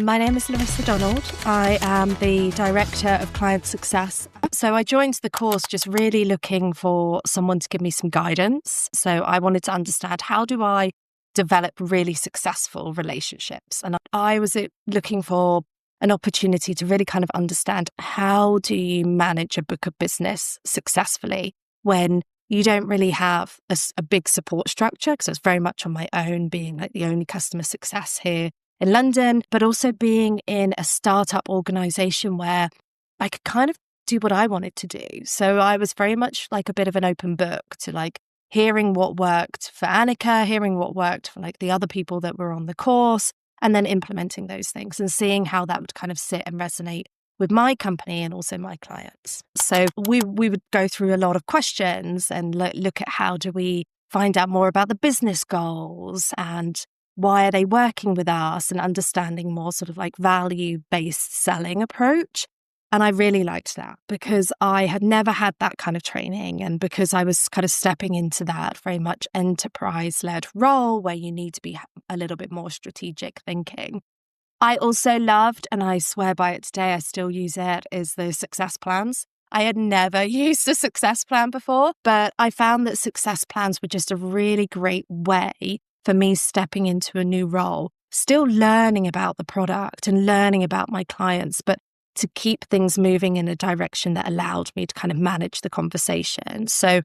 My name is Larissa Donald. I am the Director of Client Success. So I joined the course just really looking for someone to give me some guidance. So I wanted to understand, how do I develop really successful relationships? And I was looking for an opportunity to really kind of understand, how do you manage a book of business successfully when you don't really have a big support structure? Because I was very much on my own, being like the only customer success here in London, but also being in a startup organization where I could kind of do what I wanted to do. So I was very much like a bit of an open book to like hearing what worked for Annika, hearing what worked for like the other people that were on the course, and then implementing those things and seeing how that would kind of sit and resonate with my company and also my clients. So we would go through a lot of questions and look at, how do we find out more about the business goals and why are they working with us, and understanding more sort of like value-based selling approach. And I really liked that because I had never had that kind of training, and because I was kind of stepping into that very much enterprise-led role where you need to be a little bit more strategic thinking. I also loved, and I swear by it today, I still use it, is the success plans. I had never used a success plan before, but I found that success plans were just a really great way for me stepping into a new role, still learning about the product and learning about my clients, but to keep things moving in a direction that allowed me to kind of manage the conversation. So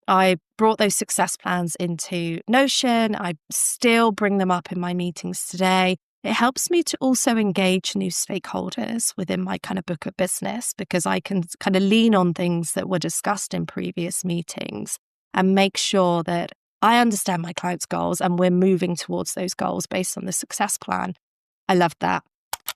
I brought those success plans into Notion. I still bring them up in my meetings today. It helps me to also engage new stakeholders within my kind of book of business, because I can kind of lean on things that were discussed in previous meetings and make sure that I understand my clients' goals and we're moving towards those goals based on the success plan. I loved that.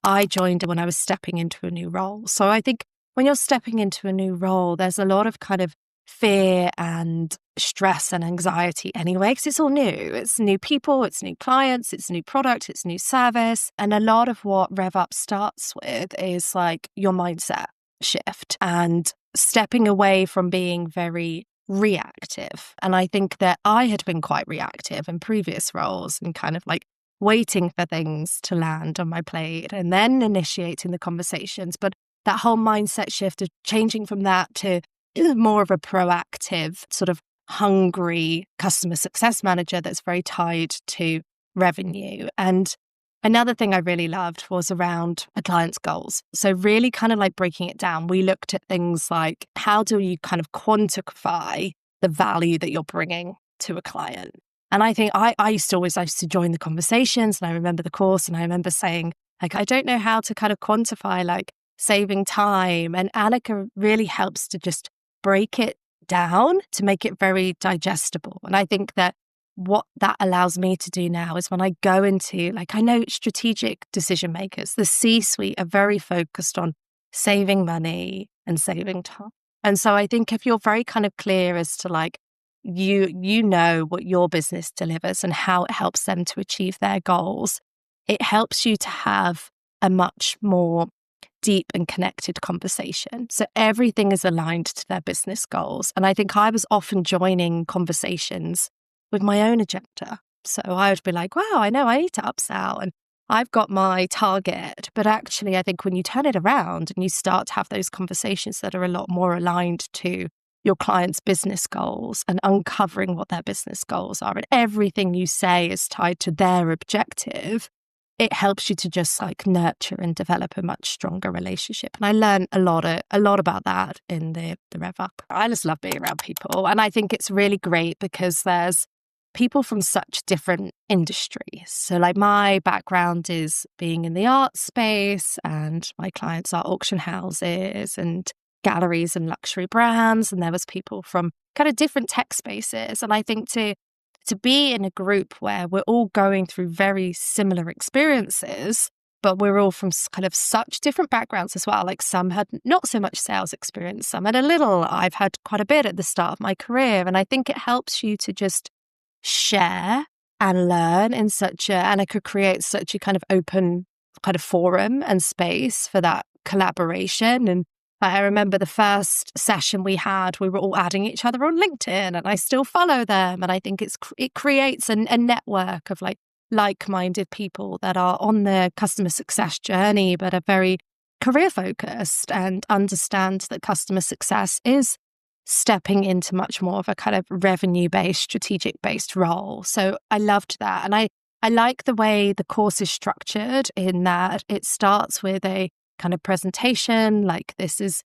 I joined when I was stepping into a new role. So I think when you're stepping into a new role, there's a lot of kind of fear and stress and anxiety anyway, because it's all new. It's new people, it's new clients, it's new product, it's new service. And a lot of what RevUp starts with is like your mindset shift and stepping away from being very reactive. And I think that I had been quite reactive in previous roles and kind of like waiting for things to land on my plate and then initiating the conversations. But that whole mindset shift of changing from that to more of a proactive, sort of hungry customer success manager that's very tied to revenue. And another thing I really loved was around a client's goals. So really kind of like breaking it down, we looked at things like, how do you kind of quantify the value that you're bringing to a client? And I think I used to join the conversations, and I remember the course, and I remember saying, like, I don't know how to kind of quantify like saving time. And Annika really helps to just break it down to make it very digestible. And I think that what that allows me to do now is when I go into, like, I know strategic decision makers, the C-suite are very focused on saving money and saving time. And so I think if you're very kind of clear as to like, you know what your business delivers and how it helps them to achieve their goals, it helps you to have a much more deep and connected conversation. So everything is aligned to their business goals. And I think I was often joining conversations with my own agenda. So I would be like, wow, I know I need to upsell and I've got my target. But actually, I think when you turn it around and you start to have those conversations that are a lot more aligned to your client's business goals and uncovering what their business goals are, and everything you say is tied to their objective, it helps you to just like nurture and develop a much stronger relationship. And I learned a lot about that in the RevUp. I just love being around people. And I think it's really great because there's people from such different industries. So like my background is being in the art space, and my clients are auction houses and galleries and luxury brands. And there was people from kind of different tech spaces. And I think to be in a group where we're all going through very similar experiences, but we're all from kind of such different backgrounds as well. Like some had not so much sales experience, some had a little. I've had quite a bit at the start of my career. And I think it helps you to just share and learn in and it could create such a kind of open kind of forum and space for that collaboration. And I remember the first session we had, we were all adding each other on LinkedIn, and I still follow them. And I think it creates a network of like like-minded people that are on the customer success journey, but are very career focused and understand that customer success is stepping into much more of a kind of revenue-based, strategic-based role. So I loved that. And I like the way the course is structured in that it starts with a kind of presentation, like this is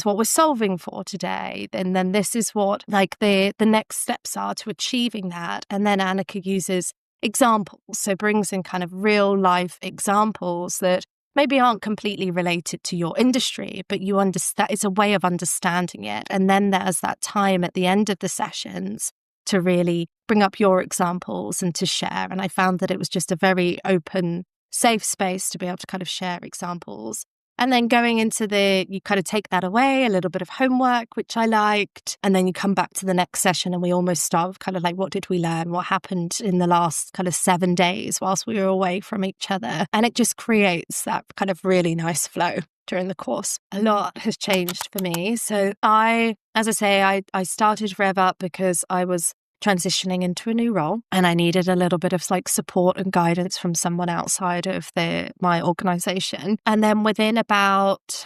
what we're solving for today. And then this is what like the next steps are to achieving that. And then Annika uses examples. So brings in kind of real life examples that maybe aren't completely related to your industry, but you understand it's a way of understanding it. And then there's that time at the end of the sessions to really bring up your examples and to share. And I found that it was just a very open, safe space to be able to kind of share examples. And then going into you kind of take that away, a little bit of homework, which I liked. And then you come back to the next session and we almost start with kind of like, what did we learn? What happened in the last kind of 7 days whilst we were away from each other? And it just creates that kind of really nice flow during the course. A lot has changed for me. So I started RevUp because I was transitioning into a new role and I needed a little bit of like support and guidance from someone outside of my organization. And then within about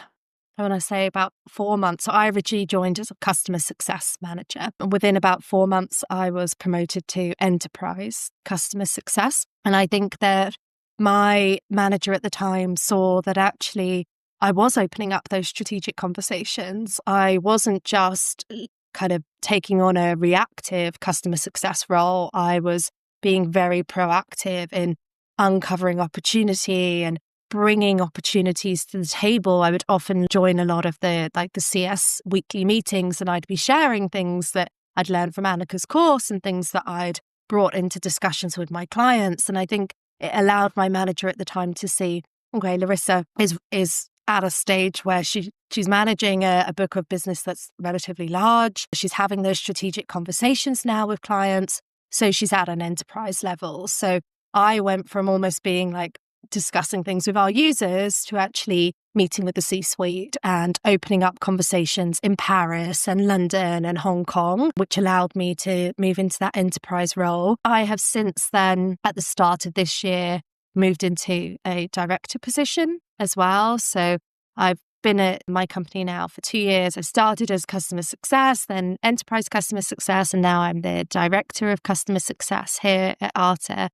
4 months, so I originally joined as a customer success manager. And within about 4 months, I was promoted to enterprise customer success. And I think that my manager at the time saw that actually I was opening up those strategic conversations. I wasn't just kind of taking on a reactive customer success role. I was being very proactive in uncovering opportunity and bringing opportunities to the table. I would often join a lot of the CS weekly meetings and I'd be sharing things that I'd learned from Annika's course and things that I'd brought into discussions with my clients. And I think it allowed my manager at the time to see, okay, Larissa is at a stage where she's managing a book of business that's relatively large. She's having those strategic conversations now with clients. So she's at an enterprise level. So I went from almost being like discussing things with our users to actually meeting with the C-suite and opening up conversations in Paris and London and Hong Kong, which allowed me to move into that enterprise role. I have since then, at the start of this year, moved into a director position as well. So I've been at my company now for 2 years. I started as customer success, then enterprise customer success, and now I'm the director of customer success here at Arta.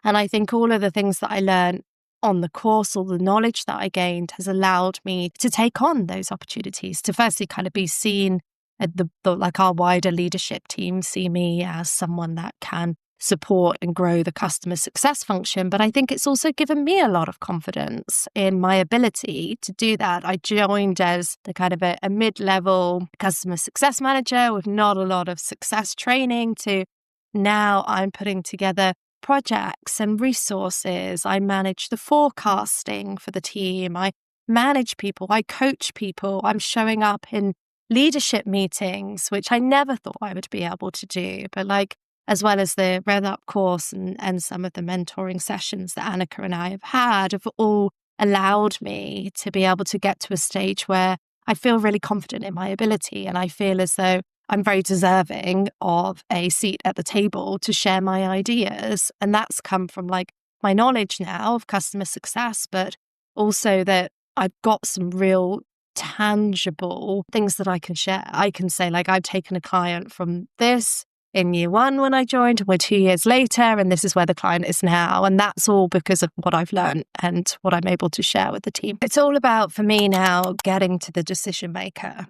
And I think all of the things that I learned on the course, all the knowledge that I gained has allowed me to take on those opportunities, to firstly kind of be seen at like our wider leadership team, see me as someone that can support and grow the customer success function. But I think it's also given me a lot of confidence in my ability to do that. I joined as the kind of a mid-level customer success manager with not a lot of success training to now I'm putting together projects and resources. I manage the forecasting for the team. I manage people. I coach people. I'm showing up in leadership meetings, which I never thought I would be able to do. But like, as well as the RevUp course and some of the mentoring sessions that Annika and I have all allowed me to be able to get to a stage where I feel really confident in my ability. And I feel as though I'm very deserving of a seat at the table to share my ideas. And that's come from like my knowledge now of customer success, but also that I've got some real tangible things that I can share. I can say like, I've taken a client from this in year 1 when I joined, and we're 2 years later, and this is where the client is now. And that's all because of what I've learned and what I'm able to share with the team. It's all about, for me now, getting to the decision maker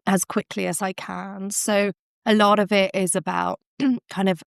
as quickly as I can. So a lot of it is about kind of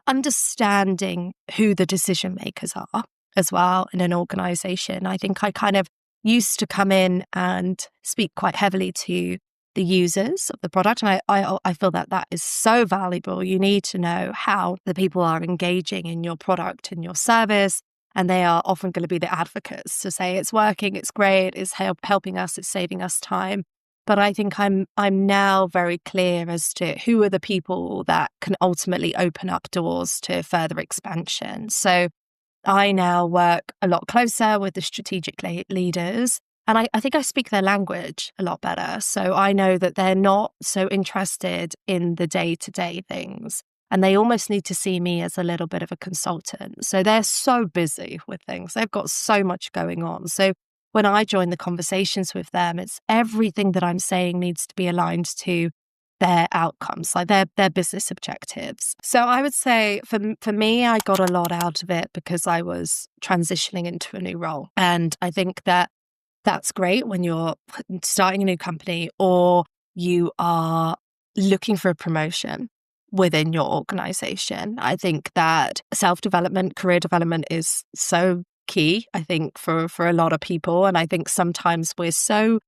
understanding who the decision makers are as well in an organization. I think I kind of used to come in and speak quite heavily to the users of the product. And I feel that is so valuable. You need to know how the people are engaging in your product and your service. And they are often going to be the advocates to say it's working, it's great, it's helping us, it's saving us time. But I think I'm now very clear as to who are the people that can ultimately open up doors to further expansion. So I now work a lot closer with the strategic leaders. And I think I speak their language a lot better. So I know that they're not so interested in the day-to-day things. and they almost need to see me as a little bit of a consultant. So they're so busy with things. They've got so much going on. So when I join the conversations with them, it's everything that I'm saying needs to be aligned to their outcomes, like their business objectives. So I would say for me, I got a lot out of it because I was transitioning into a new role. And I think that that's great when you're starting a new company or you are looking for a promotion within your organization. I think that self-development, career development is so key, I think, for a lot of people. And I think sometimes we're so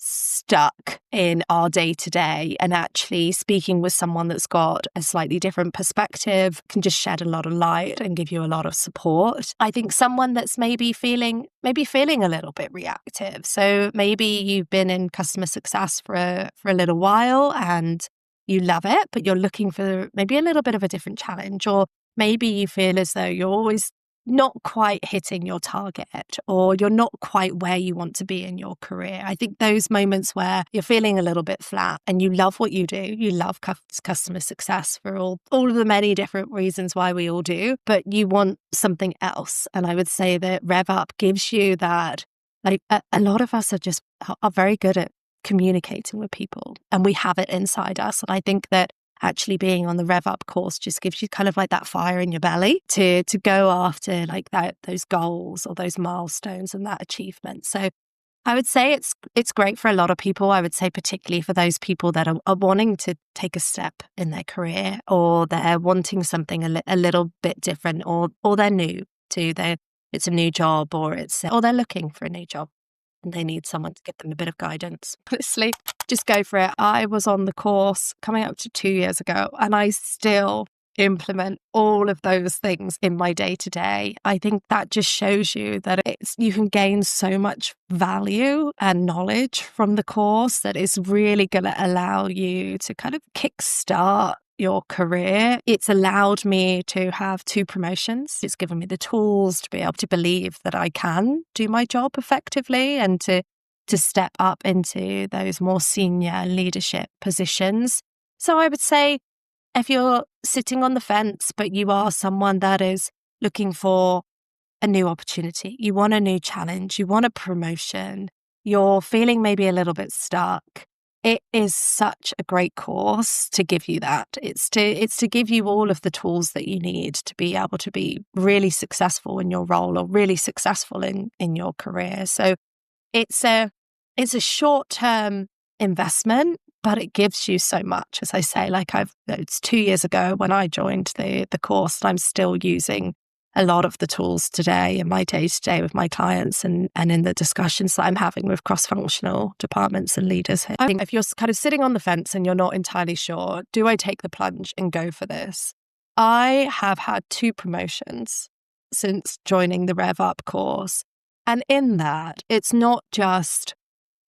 stuck in our day-to-day, and actually speaking with someone that's got a slightly different perspective can just shed a lot of light and give you a lot of support. I think someone that's maybe feeling a little bit reactive. So maybe you've been in customer success for a little while and you love it, but you're looking for maybe a little bit of a different challenge, or maybe you feel as though you're always not quite hitting your target, or you're not quite where you want to be in your career. I think those moments where you're feeling a little bit flat and you love what you do, you love customer success for all of the many different reasons why we all do, but you want something else. And I would say that RevUp gives you that. Like a lot of us are very good at communicating with people, and we have it inside us. And I think that actually being on the RevUp course just gives you kind of like that fire in your belly to go after like those goals or those milestones and that achievement. So I would say it's great for a lot of people. I would say particularly for those people that are wanting to take a step in their career, or they're wanting something a little bit different, or they're new to it's a new job, or they're looking for a new job and they need someone to give them a bit of guidance. Honestly, just go for it. I was on the course coming up to 2 years ago, and I still implement all of those things in my day-to-day. I think that just shows you that you can gain so much value and knowledge from the course that is really going to allow you to kind of kickstart your career. It's allowed me to have 2 promotions. It's given me the tools to be able to believe that I can do my job effectively and to step up into those more senior leadership positions. So I would say if you're sitting on the fence, but you are someone that is looking for a new opportunity, you want a new challenge, you want a promotion, you're feeling maybe a little bit stuck, it is such a great course to give you that. It's to give you all of the tools that you need to be able to be really successful in your role, or really successful in your career. So it's a short-term investment, but it gives you so much. As I say, it's 2 years ago when I joined the course, and I'm still using a lot of the tools today in my day-to-day with my clients and in the discussions that I'm having with cross-functional departments and leaders. I think if you're kind of sitting on the fence and you're not entirely sure, do I take the plunge and go for this? I have had 2 promotions since joining the RevUp course. And in that, it's not just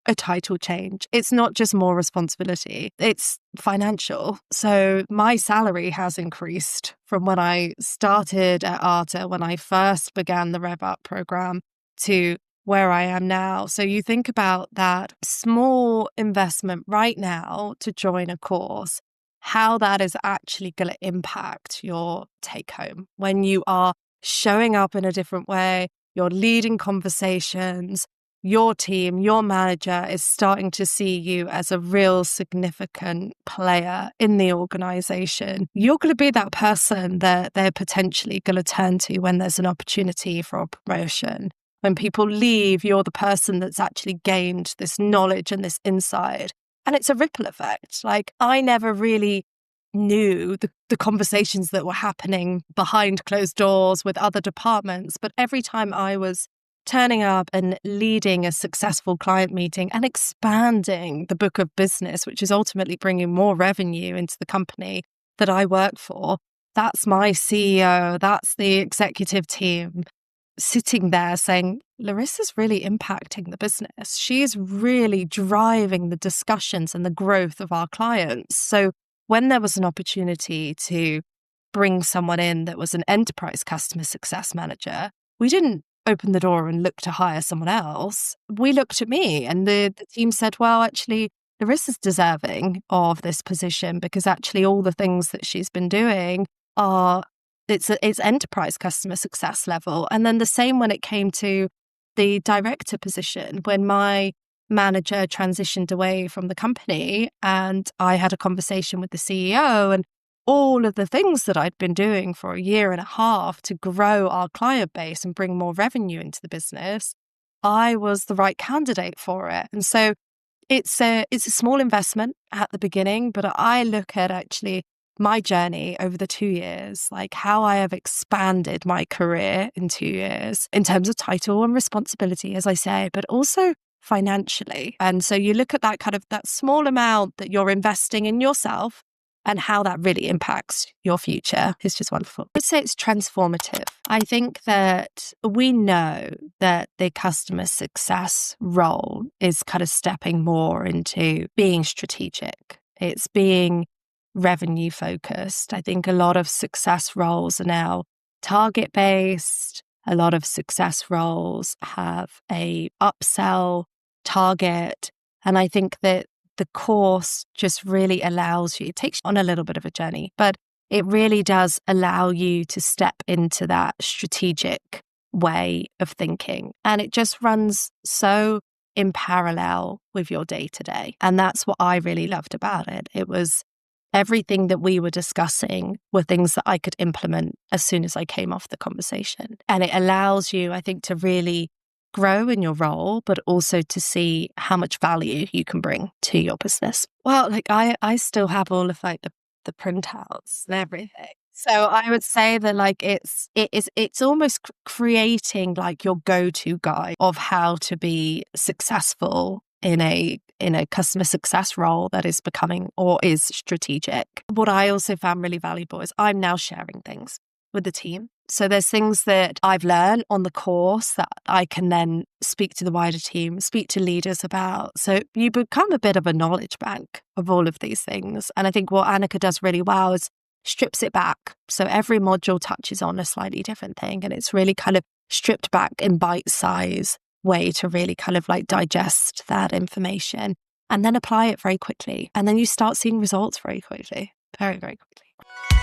a title change. It's not just more responsibility. It's financial. So my salary has increased from when I started at Arta, when I first began the RevUp program, to where I am now. So you think about that small investment right now to join a course, how that is actually going to impact your take home when you are showing up in a different way, you're leading conversations, your team, your manager is starting to see you as a real significant player in the organization. You're going to be that person that they're potentially going to turn to when there's an opportunity for a promotion. When people leave, you're the person that's actually gained this knowledge and this insight. And it's a ripple effect. Like, I never really knew the conversations that were happening behind closed doors with other departments. But every time I was turning up and leading a successful client meeting and expanding the book of business, which is ultimately bringing more revenue into the company that I work for, that's my CEO, that's the executive team sitting there saying, Larissa's really impacting the business. She's really driving the discussions and the growth of our clients. So when there was an opportunity to bring someone in that was an enterprise customer success manager, we didn't open the door and look to hire someone else. We looked at me, and the team said, well, actually, Larissa's deserving of this position because actually all the things that she's been doing are, it's enterprise customer success level. And then the same when it came to the director position, when my manager transitioned away from the company and I had a conversation with the CEO, and all of the things that I'd been doing for a year and a half to grow our client base and bring more revenue into the business, I was the right candidate for it. And so it's a small investment at the beginning, but I look at actually my journey over the 2 years, like how I have expanded my career in 2 years in terms of title and responsibility, as I say, but also financially. And so you look at that kind of that small amount that you're investing in yourself and how that really impacts your future is just wonderful. I'd say it's transformative. I think that we know that the customer success role is kind of stepping more into being strategic. It's being revenue focused. I think a lot of success roles are now target based. A lot of success roles have a upsell target. And I think that the course just really allows you, it takes you on a little bit of a journey, but it really does allow you to step into that strategic way of thinking. And it just runs so in parallel with your day to day. And that's what I really loved about it. It was everything that we were discussing were things that I could implement as soon as I came off the conversation. And it allows you, I think, to really grow in your role, but also to see how much value you can bring to your business. Well, like I still have all of like the printouts and everything. So I would say that like it's almost creating like your go-to guide of how to be successful in a customer success role that is becoming or is strategic. What I also found really valuable is I'm now sharing things with the team. So there's things that I've learned on the course that I can then speak to the wider team, speak to leaders about. So you become a bit of a knowledge bank of all of these things. And I think what Annika does really well is strips it back. So every module touches on a slightly different thing. And it's really kind of stripped back in bite-size way to really kind of like digest that information and then apply it very quickly. And then you start seeing results very quickly, very, very quickly.